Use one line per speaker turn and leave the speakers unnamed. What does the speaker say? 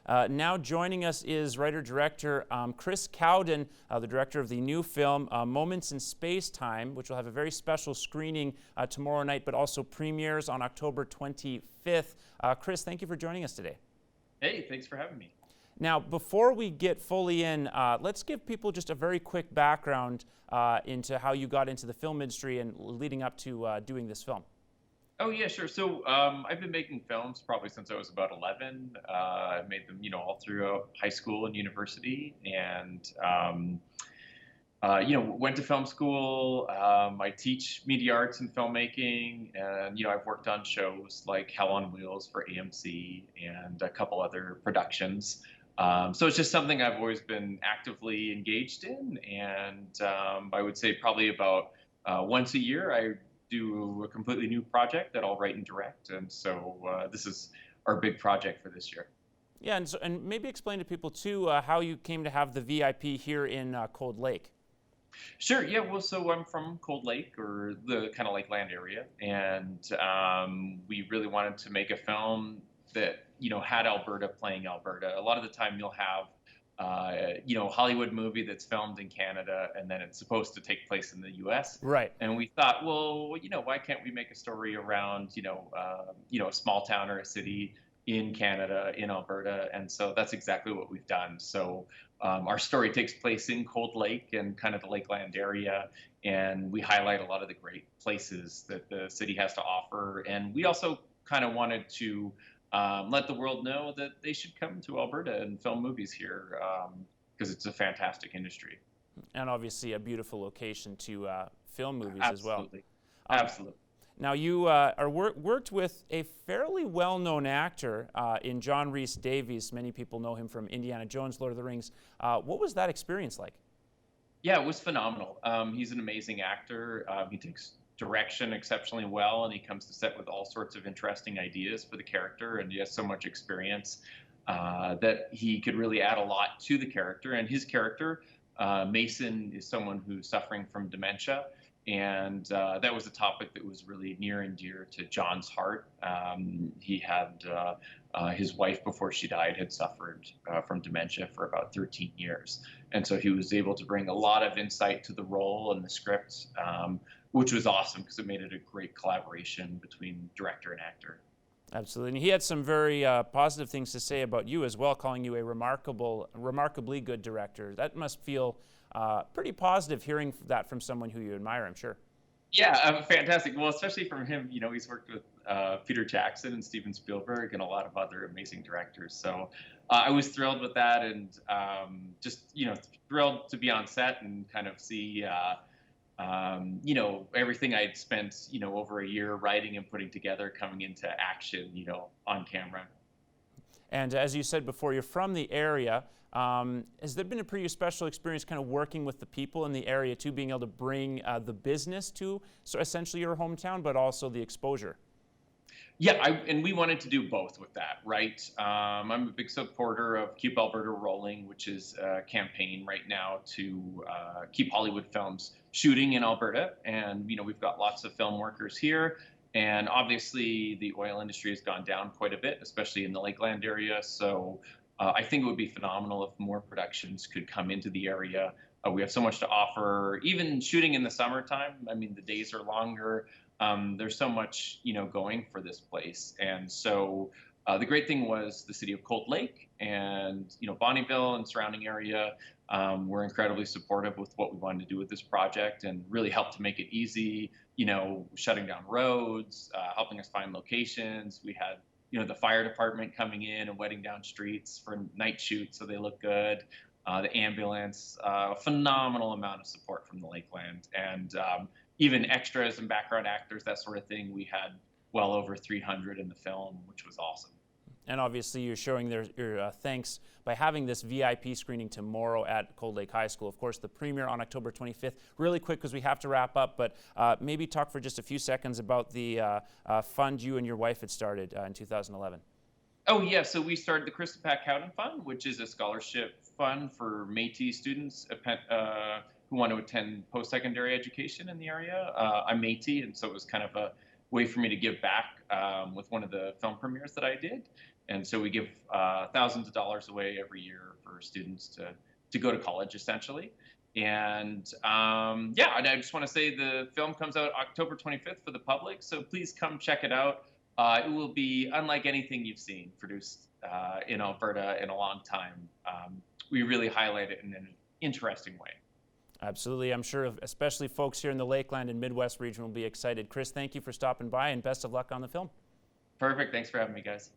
Now joining us is writer-director Chris Cowden, the director of the new film Moments in Space-Time, which will have a very special screening tomorrow night, but also premieres on October 25th. Chris, thank you for joining us today.
Hey, thanks for having me.
Now, before we get fully in, let's give people just a very quick background into how you got into the film industry and leading up to doing this film.
Oh yeah, sure. So I've been making films probably since I was about 11. I've made them, all throughout high school and university, and went to film school. I teach media arts and filmmaking, and I've worked on shows like Hell on Wheels for AMC and a couple other productions. So it's just something I've always been actively engaged in, and I would say probably about once a year I do a completely new project that I'll write and direct, and so this is our big project for this year.
Yeah, and maybe explain to people too how you came to have the VIP here in Cold Lake.
Sure. Yeah. Well, so I'm from Cold Lake, or the kind of Lakeland area, and we really wanted to make a film that had Alberta playing Alberta. A lot of the time, you'll have a Hollywood movie that's filmed in Canada, and then it's supposed to take place in the U.S.
Right.
And we thought, well, why can't we make a story around, a small town or a city in Canada, in Alberta? And so that's exactly what we've done. So our story takes place in Cold Lake and kind of the Lakeland area, and we highlight a lot of the great places that the city has to offer. And we also kind of wanted to let the world know that they should come to Alberta and film movies here, because it's a fantastic industry.
And obviously a beautiful location to film movies as well.
Absolutely. Absolutely.
Now you worked with a fairly well-known actor in John RhysDavies. Many people know him from Indiana Jones, Lord of the Rings. What was that experience like?
Yeah, it was phenomenal. He's an amazing actor. He takes direction exceptionally well, and he comes to set with all sorts of interesting ideas for the character, and he has so much experience that he could really add a lot to the character. And his character, Mason, is someone who's suffering from dementia, and that was a topic that was really near and dear to John's heart. He had his wife, before she died, had suffered from dementia for about 13 years. And so he was able to bring a lot of insight to the role and the script, which was awesome because it made it a great collaboration between director and actor.
Absolutely. And he had some very positive things to say about you as well, calling you a remarkably good director. That must feel pretty positive hearing that from someone who you admire, I'm sure.
Yeah, fantastic. Well, especially from him, he's worked with Peter Jackson and Steven Spielberg and a lot of other amazing directors. So I was thrilled with that, and just, thrilled to be on set and kind of see, everything I'd spent, over a year writing and putting together coming into action, on camera.
And as you said before, you're from the area. Has there been a pretty special experience kind of working with the people in the area too, being able to bring the business to essentially your hometown, but also the exposure?
Yeah, and we wanted to do both with that, right? I'm a big supporter of Keep Alberta Rolling, which is a campaign right now to keep Hollywood films shooting in Alberta. And, we've got lots of film workers here. And obviously, the oil industry has gone down quite a bit, especially in the Lakeland area. So I think it would be phenomenal if more productions could come into the area. We have so much to offer, even shooting in the summertime. I mean, the days are longer. There's so much, going for this place. And so the great thing was the city of Cold Lake and, Bonnyville and surrounding area were incredibly supportive with what we wanted to do with this project, and really helped to make it easy, shutting down roads, helping us find locations. We had the fire department coming in and wetting down streets for night shoots so they look good. The ambulance, a phenomenal amount of support from the Lakeland, and even extras and background actors, that sort of thing. We had well over 300 in the film, which was awesome.
And obviously you're showing your thanks by having this VIP screening tomorrow at Cold Lake High School. Of course, the premiere on October 25th. Really quick, because we have to wrap up, but maybe talk for just a few seconds about the fund you and your wife had started in 2011.
Oh, yeah. So we started the Krista PAC Cowden Fund, which is a scholarship fund for Métis students who want to attend post-secondary education in the area. I'm Métis, and so it was kind of a way for me to give back with one of the film premieres that I did. And so we give thousands of dollars away every year for students to go to college, essentially. And yeah, and I just want to say the film comes out October 25th for the public, so please come check it out. It will be unlike anything you've seen produced in Alberta in a long time. We really highlight it in an interesting way.
Absolutely. I'm sure especially folks here in the Lakeland and Midwest region will be excited. Chris, thank you for stopping by, and best of luck on the film.
Perfect. Thanks for having me, guys.